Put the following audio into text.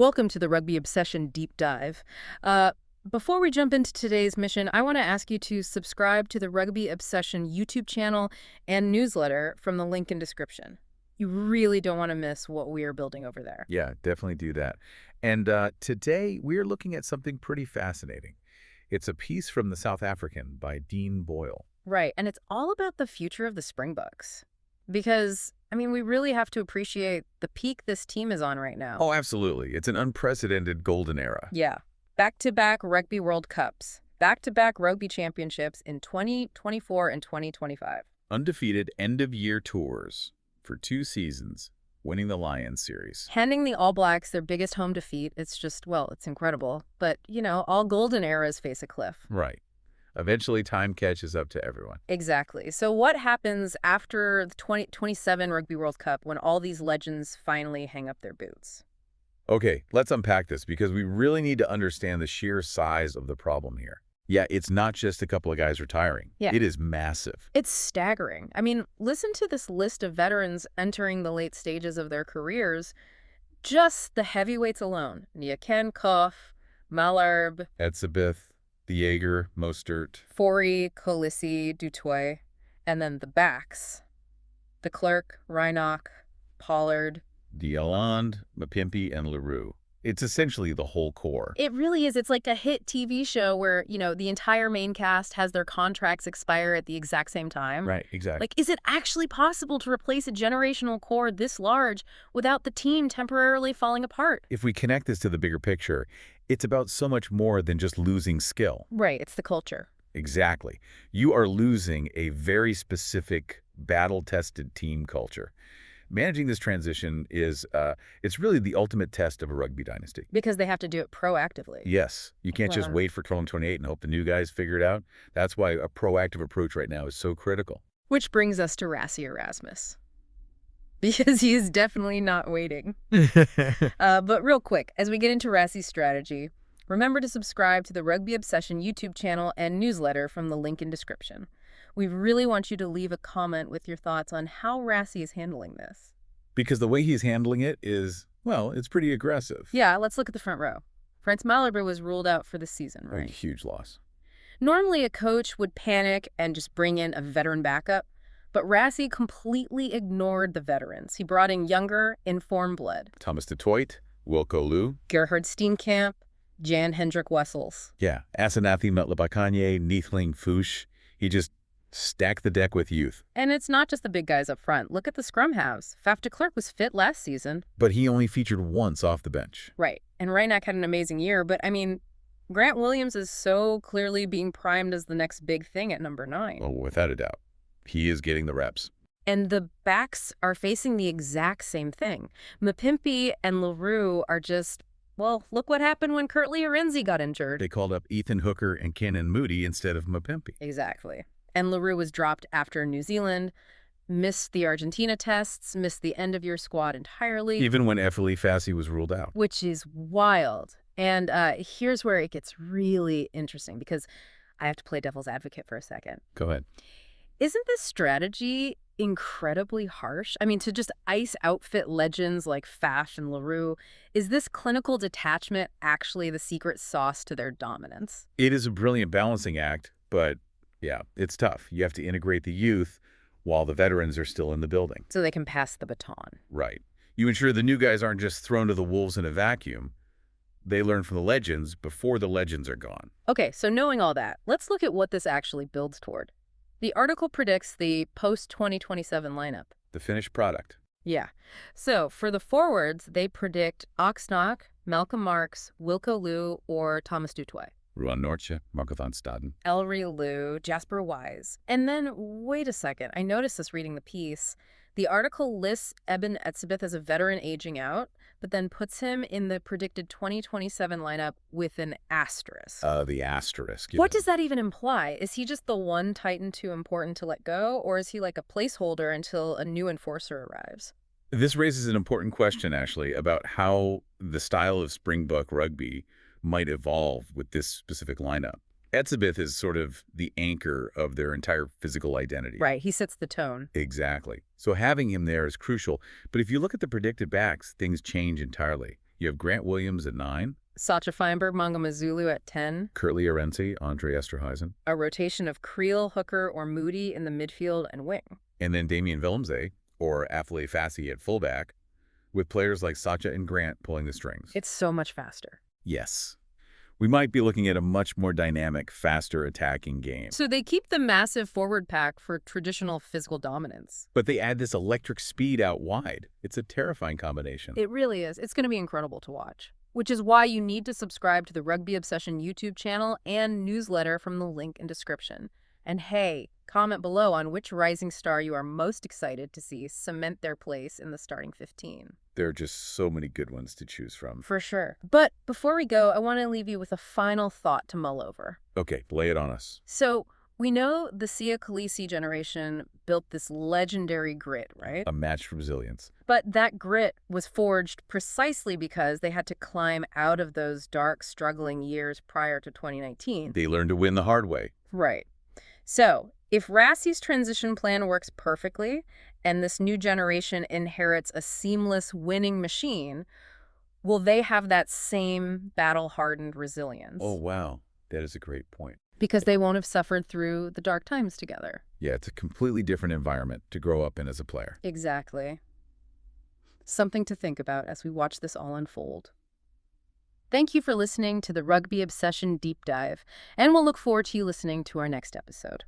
Welcome to the Rugby Obsession Deep Dive. Before we jump into today's mission, I want to ask you to subscribe to the Rugby Obsession YouTube channel and newsletter from the link in description. You really don't want to miss what we are building over there. Yeah, definitely do that. And today we're looking at something pretty fascinating. It's a piece from the South African by Dean Boyle. Right, and it's all about the future of the Springboks. Because, we really have to appreciate the peak this team is on right now. Oh, absolutely. It's an unprecedented golden era. Yeah. Back-to-back Rugby World Cups. Back-to-back Rugby Championships in 2024 and 2025. Undefeated end-of-year tours for 2 seasons, winning the Lions series. Handing the All Blacks their biggest home defeat, it's just, it's incredible. But, all golden eras face a cliff. Right. Eventually, time catches up to everyone. Exactly. So what happens after the 2027 Rugby World Cup when all these legends finally hang up their boots? Okay, let's unpack this because we really need to understand the sheer size of the problem here. Yeah, it's not just a couple of guys retiring. Yeah. It is massive. It's staggering. Listen to this list of veterans entering the late stages of their careers. Just the heavyweights alone. Niaken Koff, Malherbe, Etzebeth, De Jager, Mostert, Fourie, Colissi, Dutoit, and then the backs. De Klerk, Reinach, Pollard, D'Alond, Mapimpi, and Leroux. It's essentially the whole core. It really is. It's like a hit TV show where, the entire main cast has their contracts expire at the exact same time. Right, exactly. Is it actually possible to replace a generational core this large without the team temporarily falling apart? If we connect this to the bigger picture, it's about so much more than just losing skill. Right, it's the culture. Exactly. You are losing a very specific, battle-tested team culture. Managing this transition is, it's really the ultimate test of a rugby dynasty. Because they have to do it proactively. Yes. You can't just wait for 2028 and hope the new guys figure it out. That's why a proactive approach right now is so critical. Which brings us to Rassie Erasmus. Because he is definitely not waiting. But real quick, as we get into Rassie's strategy, remember to subscribe to the Rugby Obsession YouTube channel and newsletter from the link in description. We really want you to leave a comment with your thoughts on how Rassie is handling this. Because the way he's handling it is, it's pretty aggressive. Yeah, let's look at the front row. Frans Malherbe was ruled out for the season, right? A huge loss. Normally, a coach would panic and just bring in a veteran backup, but Rassie completely ignored the veterans. He brought in younger, informed blood. Thomas du Toit, Wilco Louw, Gerhard Steenkamp, Jan Hendrik Wessels. Yeah, Asanathi Metlabakanye, Neethling Fouche. He just stacked the deck with youth. And it's not just the big guys up front. Look at the scrum halves. Faf de Klerk was fit last season. But he only featured once off the bench. Right. And Reinach had an amazing year. But, Grant Williams is so clearly being primed as the next big thing at number 9. Oh, without a doubt. He is getting the reps. And the backs are facing the exact same thing. Mapimpi and Leroux are just, look what happened when Kurtley Arenzi got injured. They called up Ethan Hooker and Kenan Moody instead of Mapimpi. Exactly. And Leroux was dropped after New Zealand, missed the Argentina tests, missed the end-of-year squad entirely. Even when Efeli Fassi was ruled out. Which is wild. And here's where it gets really interesting, because I have to play devil's advocate for a second. Go ahead. Isn't this strategy incredibly harsh? To just ice outfit legends like Faf and Leroux, is this clinical detachment actually the secret sauce to their dominance? It is a brilliant balancing act, but yeah, it's tough. You have to integrate the youth while the veterans are still in the building. So they can pass the baton. Right. You ensure the new guys aren't just thrown to the wolves in a vacuum. They learn from the legends before the legends are gone. Okay, so knowing all that, let's look at what this actually builds toward. The article predicts the post-2027 lineup. The finished product. Yeah. So for the forwards, they predict Oxnock, Malcolm Marx, Wilco Louw, or Thomas du Toit. Ruan Nortje, Marco van Staden. Ellery Louw, Jasper Wise. And then, wait a second, I noticed this reading the piece. The article lists Eben Etzebeth as a veteran aging out, but then puts him in the predicted 2027 lineup with an asterisk. The asterisk. What does that even imply? Is he just the one Titan too important to let go, or is he like a placeholder until a new enforcer arrives? This raises an important question, actually, about how the style of Springbok rugby might evolve with this specific lineup. Etzebeth is sort of the anchor of their entire physical identity. Right, he sets the tone. Exactly. So having him there is crucial. But if you look at the predicted backs, things change entirely. You have Grant Williams at 9, Sacha Feinberg, Mangamazulu at 10, Kurtley Arensi, Andre Esterhuizen, a rotation of Creel, Hooker, or Moody in the midfield and wing. and then Damien Willemse, or Afle Fassi at fullback, with players like Sacha and Grant pulling the strings. It's so much faster. Yes. We might be looking at a much more dynamic, faster attacking game. So they keep the massive forward pack for traditional physical dominance. But they add this electric speed out wide. It's a terrifying combination. It really is. It's going to be incredible to watch. Which is why you need to subscribe to the Rugby Obsession YouTube channel and newsletter from the link in description. And hey, comment below on which rising star you are most excited to see cement their place in the starting 15. There are just so many good ones to choose from. For sure. But before we go, I want to leave you with a final thought to mull over. Okay, lay it on us. So we know the Sia Khaleesi generation built this legendary grit, right? A matched resilience. But that grit was forged precisely because they had to climb out of those dark, struggling years prior to 2019. They learned to win the hard way. Right. So if Rassie's transition plan works perfectly and this new generation inherits a seamless winning machine, will they have that same battle-hardened resilience? Oh, wow. That is a great point. Because they won't have suffered through the dark times together. Yeah, it's a completely different environment to grow up in as a player. Exactly. Something to think about as we watch this all unfold. Thank you for listening to the Rugby Obsession Deep Dive, and we'll look forward to you listening to our next episode.